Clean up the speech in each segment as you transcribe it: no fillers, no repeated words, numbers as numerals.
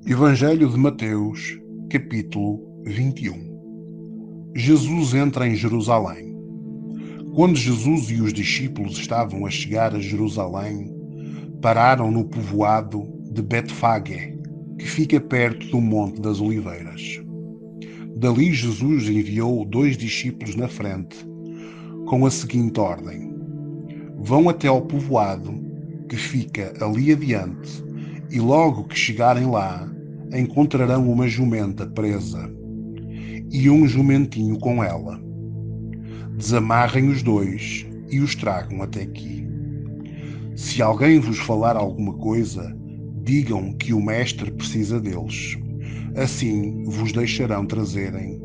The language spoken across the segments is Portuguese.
Evangelho de Mateus, capítulo 21. Jesus entra em Jerusalém. Quando Jesus e os discípulos estavam a chegar a Jerusalém, pararam no povoado de Betfagé, que fica perto do Monte das Oliveiras. Dali Jesus enviou 2 discípulos na frente, com a seguinte ordem: vão até ao povoado, que fica ali adiante, e logo que chegarem lá, encontrarão uma jumenta presa e um jumentinho com ela. Desamarrem os 2 e os tragam até aqui. Se alguém vos falar alguma coisa, digam que o mestre precisa deles. Assim vos deixarão trazerem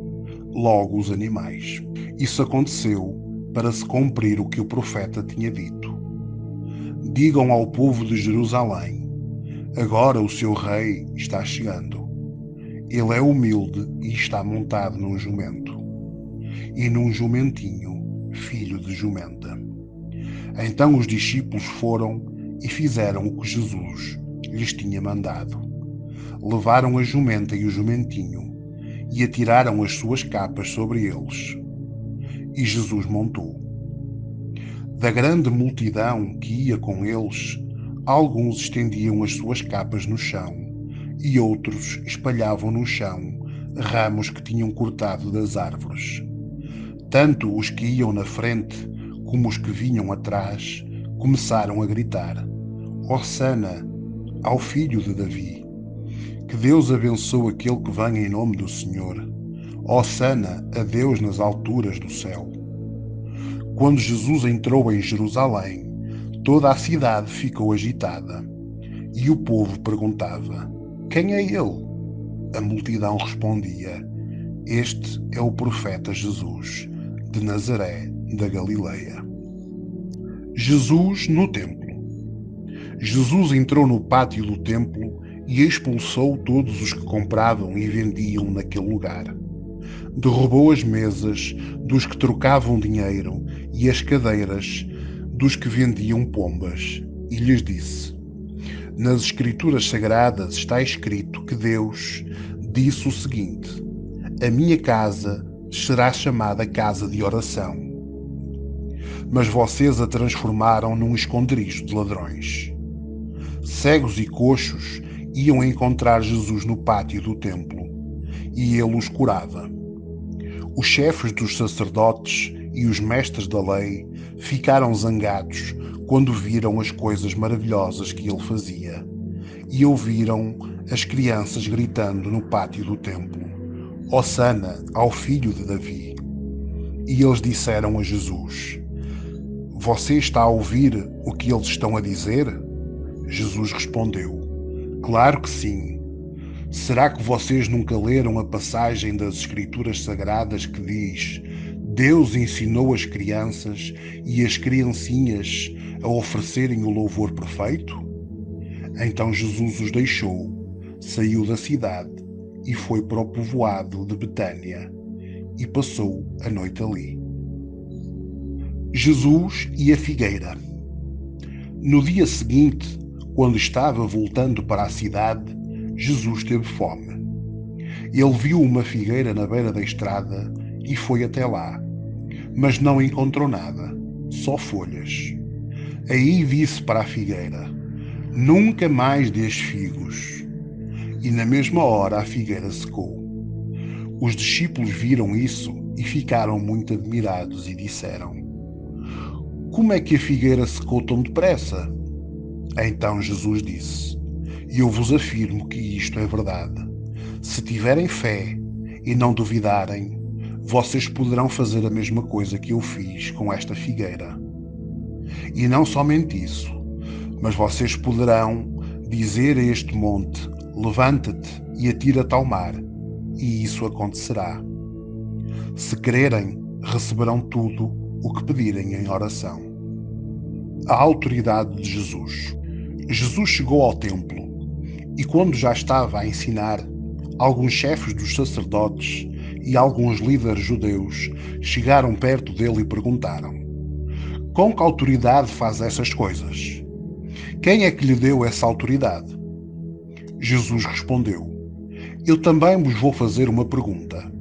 logo os animais. Isso aconteceu para se cumprir o que o profeta tinha dito. Digam ao povo de Jerusalém: agora o seu rei está chegando. Ele é humilde e está montado num jumento, e num jumentinho, filho de jumenta. Então os discípulos foram e fizeram o que Jesus lhes tinha mandado. Levaram a jumenta e o jumentinho e atiraram as suas capas sobre eles. E Jesus montou. Da grande multidão que ia com eles, alguns estendiam as suas capas no chão e outros espalhavam no chão ramos que tinham cortado das árvores. Tanto os que iam na frente como os que vinham atrás começaram a gritar: Hosanna ao filho de Davi! Que Deus abençoe aquele que vem em nome do Senhor! Hosanna a Deus nas alturas do céu! Quando Jesus entrou em Jerusalém, toda a cidade ficou agitada, e o povo perguntava: quem é ele? A multidão respondia: este é o profeta Jesus, de Nazaré, da Galileia. Jesus no templo. Jesus entrou no pátio do templo e expulsou todos os que compravam e vendiam naquele lugar. Derrubou as mesas dos que trocavam dinheiro e as cadeiras dos que vendiam pombas, e lhes disse: nas Escrituras Sagradas está escrito que Deus disse o seguinte: a minha casa será chamada casa de oração. Mas vocês a transformaram num esconderijo de ladrões. Cegos e coxos iam encontrar Jesus no pátio do templo, e ele os curava. Os chefes dos sacerdotes e os mestres da lei ficaram zangados quando viram as coisas maravilhosas que ele fazia e ouviram as crianças gritando no pátio do templo: Hosanna ao filho de Davi! E eles disseram a Jesus: você está a ouvir o que eles estão a dizer? Jesus respondeu: claro que sim. Será que vocês nunca leram a passagem das Escrituras Sagradas que diz: Deus ensinou as crianças e as criancinhas a oferecerem o louvor perfeito? Então Jesus os deixou, saiu da cidade e foi para o povoado de Betânia e passou a noite ali. Jesus e a figueira. No dia seguinte, quando estava voltando para a cidade, Jesus teve fome. Ele viu uma figueira na beira da estrada e foi até lá, mas não encontrou nada, só folhas. Aí disse para a figueira: nunca mais dês figos. E na mesma hora a figueira secou. Os discípulos viram isso e ficaram muito admirados e disseram: como é que a figueira secou tão depressa? Então Jesus disse: eu vos afirmo que isto é verdade. Se tiverem fé e não duvidarem, vocês poderão fazer a mesma coisa que eu fiz com esta figueira. E não somente isso, mas vocês poderão dizer a este monte: levanta-te e atira-te ao mar, e isso acontecerá. Se crerem, receberão tudo o que pedirem em oração. A autoridade de Jesus. Jesus chegou ao templo e, quando já estava a ensinar, alguns chefes dos sacerdotes e alguns líderes judeus chegaram perto dele e perguntaram: com que autoridade faz essas coisas? Quem é que lhe deu essa autoridade? Jesus respondeu: Eu também vos vou fazer uma pergunta.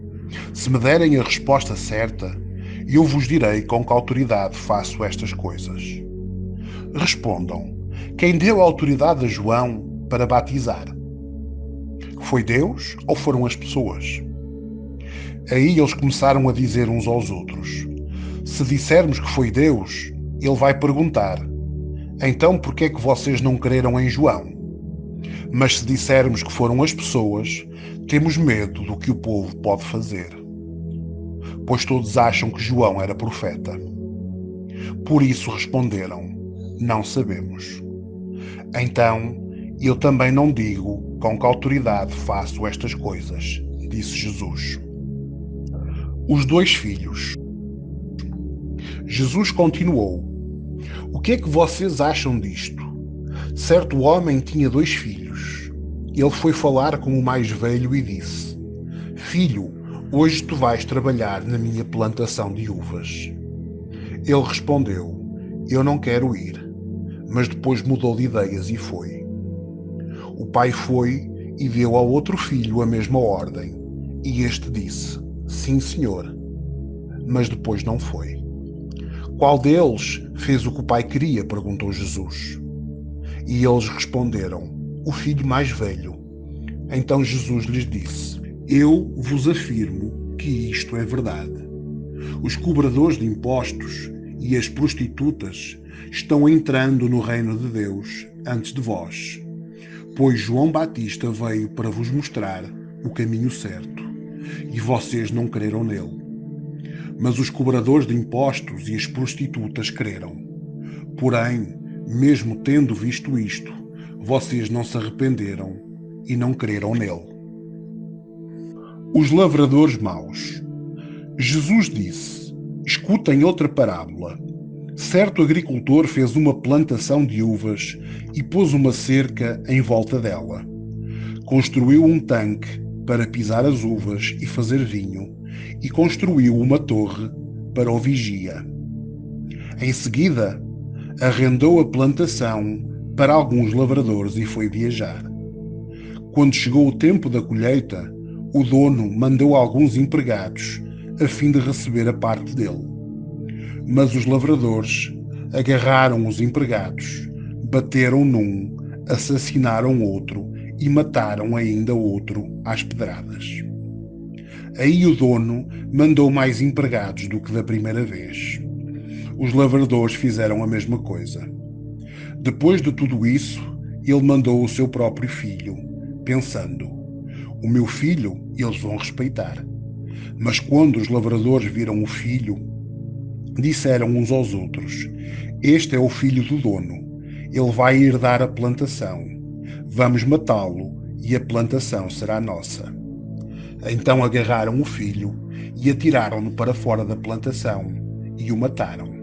Se me derem a resposta certa, eu vos direi com que autoridade faço estas coisas. Respondam: quem deu autoridade a João para batizar? Foi Deus ou foram as pessoas? Aí eles começaram a dizer uns aos outros: se dissermos que foi Deus, ele vai perguntar: então por que é que vocês não creram em João? Mas se dissermos que foram as pessoas, temos medo do que o povo pode fazer, pois todos acham que João era profeta. Por isso responderam: não sabemos. Então, eu também não digo com que autoridade faço estas coisas, disse Jesus. Os dois filhos. Jesus continuou: o que é que vocês acham disto? Certo homem tinha 2 filhos. Ele foi falar com o mais velho e disse: filho, hoje tu vais trabalhar na minha plantação de uvas. Ele respondeu: eu não quero ir. Mas depois mudou de ideias e foi. O pai foi e deu ao outro filho a mesma ordem. E este disse: sim, senhor. Mas depois não foi. Qual deles fez o que o pai queria? Perguntou Jesus. E eles responderam: o filho mais velho. Então Jesus lhes disse: eu vos afirmo que isto é verdade. Os cobradores de impostos e as prostitutas estão entrando no reino de Deus antes de vós, pois João Batista veio para vos mostrar o caminho certo, e vocês não creram nele. Mas os cobradores de impostos e as prostitutas creram. Porém, mesmo tendo visto isto, vocês não se arrependeram e não creram nele. Os lavradores maus. Jesus disse: escutem outra parábola. Certo agricultor fez uma plantação de uvas e pôs uma cerca em volta dela. Construiu um tanque para pisar as uvas e fazer vinho, e construiu uma torre para o vigia. Em seguida, arrendou a plantação para alguns lavradores e foi viajar. Quando chegou o tempo da colheita, o dono mandou alguns empregados a fim de receber a parte dele. Mas os lavradores agarraram os empregados, bateram num, assassinaram outro e mataram ainda outro às pedradas. Aí o dono mandou mais empregados do que da primeira vez. Os lavradores fizeram a mesma coisa. Depois de tudo isso, ele mandou o seu próprio filho, pensando: o meu filho eles vão respeitar. Mas quando os lavradores viram o filho, disseram uns aos outros: este é o filho do dono, ele vai herdar a plantação. Vamos matá-lo e a plantação será nossa. Então agarraram o filho e atiraram-no para fora da plantação e o mataram.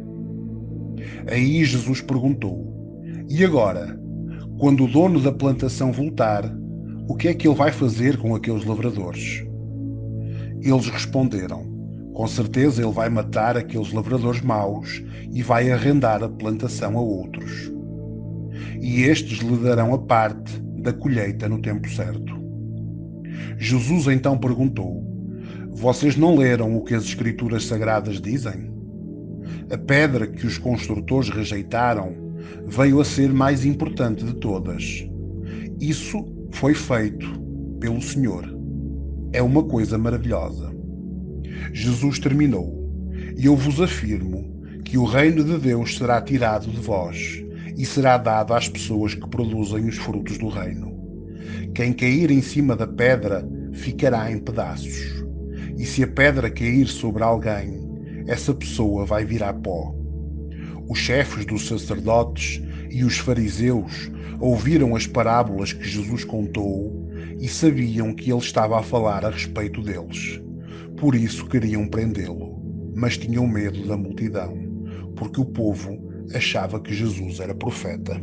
Aí Jesus perguntou: e agora, quando o dono da plantação voltar, o que é que ele vai fazer com aqueles lavradores? Eles responderam: com certeza ele vai matar aqueles lavradores maus e vai arrendar a plantação a outros. E estes lhe darão a parte da colheita no tempo certo. Jesus então perguntou: vocês não leram o que as Escrituras Sagradas dizem? A pedra que os construtores rejeitaram veio a ser mais importante de todas. Isso foi feito pelo Senhor. É uma coisa maravilhosa. Jesus terminou: e eu vos afirmo que o reino de Deus será tirado de vós e será dado às pessoas que produzem os frutos do reino. Quem cair em cima da pedra ficará em pedaços, e se a pedra cair sobre alguém, essa pessoa vai virar pó. Os chefes dos sacerdotes e os fariseus ouviram as parábolas que Jesus contou e sabiam que ele estava a falar a respeito deles. Por isso queriam prendê-lo, mas tinham medo da multidão, porque o povo achava que Jesus era profeta.